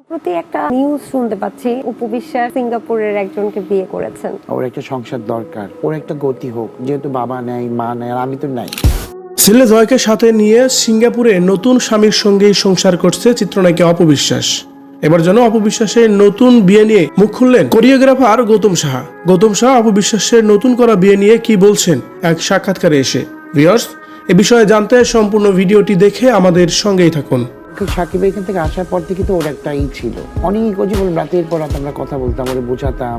প্রতি একটা নিউজ শুনতে পাচ্ছি অপু বিশ্বাস সিঙ্গাপুরের একজনকে বিয়ে করেছেন। ওর একটা সংসার দরকার, ওর একটা গতি হোক, যেহেতু বাবা নেই মা নেই আর আমি তো নাই। ছেলে জয়কে সাথে নিয়ে সিঙ্গাপুরে নতুন স্বামীর সঙ্গেই সংসার করছে চিত্রনায়িকা অপু বিশ্বাস। এবার যেন অপু বিশ্বাসের নতুন বিয়ে নিয়ে মুখ খুললেন কোরিওগ্রাফার গৌতম সাহা। গৌতম সাহা অপু বিশ্বাসের নতুন করা বিয়ে নিয়ে কি বলছেন এক সাক্ষাৎকারে এসে। ভিউয়ার্স, এ বিষয়ে জানতে সম্পূর্ণ ভিডিওটি দেখে আমাদের সঙ্গেই থাকুন। সাকিব এখান থেকে আসার পর থেকে তো ওর একটা ছিল, অনেক জীবন রাতের পর রাত আমরা কথা বলতাম, ওরে বোঝাতাম।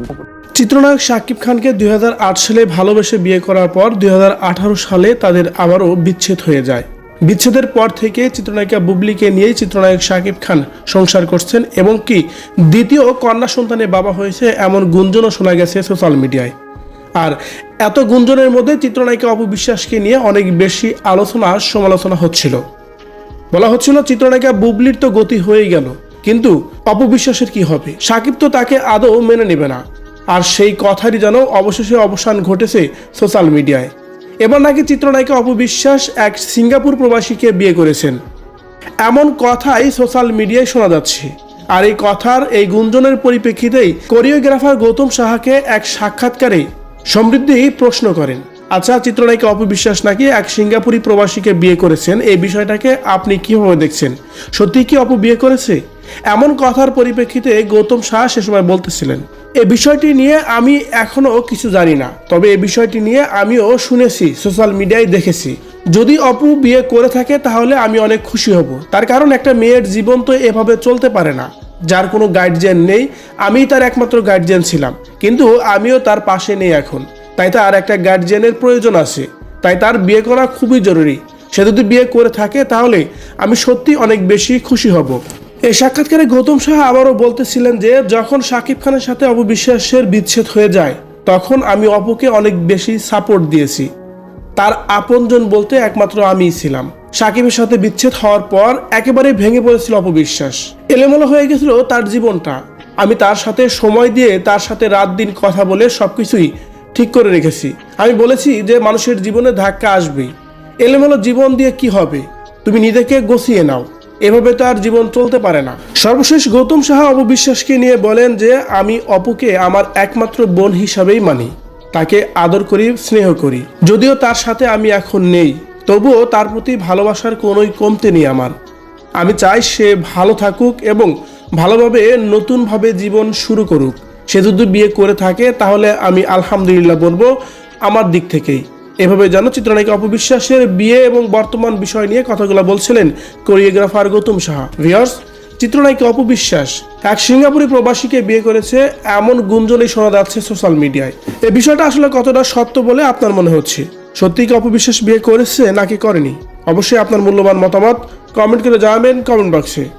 চিত্রনায়ক শাকিব খানকে 2008 সালে ভালোবেসে বিয়ে করার পর 2018 সালে তাদের আবারও বিচ্ছেদ হয়ে যায়। বিচ্ছেদের পর থেকে চিত্রনায়িকা বুবলিকে নিয়েই চিত্রনায়ক শাকিব খান সংসার করছেন এবং কি দ্বিতীয় কন্যা সন্তানের বাবা হয়েছে এমন গুঞ্জনও শোনা গেছে সোশ্যাল মিডিয়ায়। আর এত গুঞ্জনের মধ্যে চিত্রনায়িকা অপু বিশ্বাসকে নিয়ে অনেক বেশি আলোচনা সমালোচনা হচ্ছিল। বলা হচ্ছিল চিত্রনায়িকা বুবলির তো গতি হয়েই গেল, কিন্তু অপু বিশ্বাসের কি হবে? শাকিব তো তাকে আদৌ মেনে নেবে না। আর সেই কথারই যেন অবশেষে অবসান ঘটেছে সোশ্যাল মিডিয়ায়। এবার নাকি চিত্রনায়িকা অপু বিশ্বাস এক সিঙ্গাপুর প্রবাসীকে বিয়ে করেছেন, এমন কথাই সোশ্যাল মিডিয়ায় শোনা যাচ্ছে। আর এই কথার এই গুঞ্জনের পরিপ্রেক্ষিতেই কোরিওগ্রাফার গৌতম সাহাকে এক সাক্ষাৎকারে সমৃদ্ধি প্রশ্ন করেন, আচ্ছা, চিত্রনায়িকা অপু বিশ্বাস নাকি এক সিঙ্গাপুরি প্রবাসীকে বিয়ে করেছেন, এই বিষয়টাকে আপনি কিভাবে দেখছেন? সত্যি কি অপু বিয়ে করেছে? এমন কথার পরিপ্রেক্ষিতে গৌতম সাহা সে সময় বলতেছিলেন, এই বিষয়টি নিয়ে আমি এখনো কিছু জানি না, তবে এই বিষয়টি নিয়ে আমিও শুনেছি, সোশ্যাল মিডিয়ায় দেখেছি। যদি অপু বিয়ে করে থাকে তাহলে আমি অনেক খুশি হব। তার কারণ একটা মেয়ের জীবন তো এভাবে চলতে পারে না, যার কোনো গার্জিয়ান নেই। আমিই তার একমাত্র গার্জিয়ান ছিলাম, কিন্তু আমিও তার পাশে নেই এখন, তাই তার একটা গার্জিয়ানের প্রয়োজন আছে, তাই তার বিয়ে করা খুবই জরুরি। সে যদি বিয়ে করে থাকে তাহলে আমি সত্যি অনেক বেশি খুশি হব। এই সাক্ষাৎকারে গৌতম সাহা আবারও বলতেছিলেন যে যখন শাকিব খানের সাথে অপু বিশ্বাসের বিচ্ছেদ হয়ে যায় তখন আমি অপুকে অনেক বেশি সাপোর্ট দিয়েছি, তার আপনজন বলতে একমাত্র আমিই ছিলাম। শাকিবের সাথে বিচ্ছেদ হওয়ার পর একেবারে ভেঙে পড়েছিল অপু বিশ্বাস, এলোমেলো হয়ে গেছিল তার জীবনটা। আমি তার সাথে সময় দিয়ে তার সাথে রাত দিন কথা বলে সবকিছুই ঠিক করে রেখেছি। আমি বলেছি যে মানুষের জীবনে ধাক্কা আসবেই, এলোমেলো জীবন দিয়ে কি হবে, তুমি নিজেকে গুছিয়ে নাও, এভাবে তো আর জীবন চলতে পারে না। সর্বশেষ গৌতম সাহা অপু বিশ্বাসকে নিয়ে বলেন যে আমি অপুকে আমার একমাত্র বোন হিসাবেই মানি, তাকে আদর করি, স্নেহ করি। যদিও তার সাথে আমি এখন নেই, তবুও তার প্রতি ভালোবাসার কোনোই কমতে নেই আমার। আমি চাই সে ভালো থাকুক এবং ভালোভাবে নতুনভাবে জীবন শুরু করুক। সে যদি বিয়ে করে থাকে তাহলে আমি আলহামদুলিল্লাহ বলবো আমার দিক থেকেই। এভাবে যেন চিত্রনায়িকা অপু বিশ্বাসের বিয়ে এবং বর্তমান বিষয় নিয়ে কথাগুলো বলছিলেন কোরিওগ্রাফার গৌতম সাহা। ভিউয়ার্স, চিত্রনায়িকা অপু বিশ্বাস এক সিঙ্গাপুরি প্রবাসীকে বিয়ে করেছে এমন গুঞ্জনই শোনা যাচ্ছে সোশ্যাল মিডিয়ায়। এই বিষয়টা আসলে কতটা সত্য বলে আপনার মনে হচ্ছে? সত্যি কি অপু বিশ্বাস বিয়ে করেছে নাকি করেনি? অবশ্যই আপনার মূল্যবান মতামত কমেন্ট করে জানাবেন কমেন্ট বক্সে।